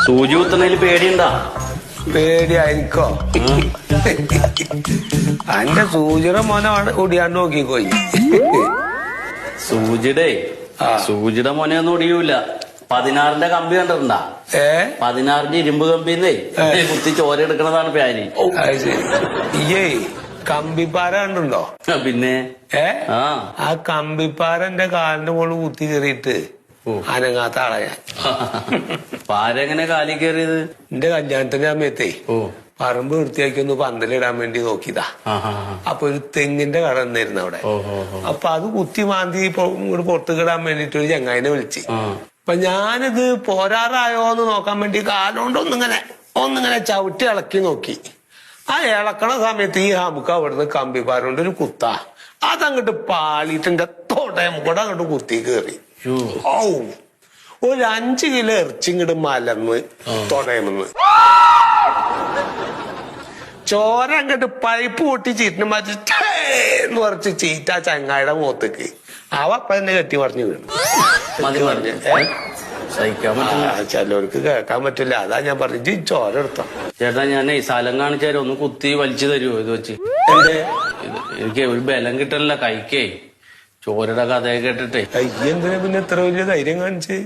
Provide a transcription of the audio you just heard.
സൂചി കുത്തുന്നതിൽ പേടിയുണ്ടാ? പേടിയായിരിക്കോ? അന്റെ സൂചിയുടെ മോനെ ഒടിയാണ്ട് നോക്കിക്കോയി. സൂചിയുടെ മോനെ ഒന്നും ഒടിയൂല. 16ന്റെ കമ്പി കണ്ടിട്ടുണ്ടാ? 16ന്റെ ഇരുമ്പ് കമ്പിന്നേ കുത്തി ചോര എടുക്കണതാണ് പ്യാനി. ഇയ്യേ കമ്പിപ്പാര കണ്ടുണ്ടോ? പിന്നെ ആ കമ്പിപ്പാര എന്റെ കാലിന്റെ മുകളിൽ കുത്തി കയറിയിട്ട് അനങ്ങാത്ത ആളാ ഞാൻ. പാരെങ്ങനെ കാലി കയറിയത്? എന്റെ കല്യാണത്തിന്റെ സമയത്തേ പറമ്പ് വൃത്തിയാക്കി ഒന്ന് പന്തലിടാൻ വേണ്ടി നോക്കിയതാ. അപ്പൊ ഒരു തെങ്ങിന്റെ കട നിന്നിരുന്നു അവിടെ. അപ്പൊ അത് കുത്തി മാന്തി ഇങ്ങോട്ട് പൊട്ടുകിടാൻ വേണ്ടിട്ട് ഒരു ചങ്ങായിനെ വിളിച്ച്. അപ്പൊ ഞാനിത് പോരാറായോന്ന് നോക്കാൻ വേണ്ടി കാലുകൊണ്ട് ഒന്നിങ്ങനെ ചവിട്ടി ഇളക്കി നോക്കി. ആ ഇളക്കണ സമയത്ത് ഈ നമുക്ക് അവിടുന്ന് കമ്പിപ്പാരുണ്ട് ഒരു കുത്താ. അതങ്ങോട്ട് പാളിയിട്ട് എന്റെ തോട്ടയം കൂടെ അങ്ങോട്ട് കുത്തി കയറി. ഒരു 5 കിലോ ഇറച്ചിങ്ങോട്ട് മലന്ന് തൊടയമെന്ന് ചോര അങ്ങോട്ട് പൈപ്പ് പൊട്ടി ചീറ്റിന് മാറ്റിന്ന് കുറച്ച് ചീറ്റ ചങ്ങായിയുടെ മുഖത്തേക്ക്. അവ അപ്പൊ തന്നെ കെട്ടി പറഞ്ഞു വീണു. ചിലവർക്ക് കേൾക്കാൻ പറ്റില്ല. അതാ ഞാൻ പറഞ്ഞു ചോര എടുത്തോ. ചേട്ടാ ഞാനേ സ്ഥലം കാണിച്ചാലും ഒന്ന് കുത്തി വലിച്ചു തരുമോ ഇത് വെച്ച്? എനിക്ക് ഒരു ബലം കിട്ടണില്ല കൈക്കേ. ചോരയുടെ കഥയൊക്കെ കേട്ടിട്ടേ. എന്തിനാ പിന്നെ എത്ര വലിയ ധൈര്യം കാണിച്ച്?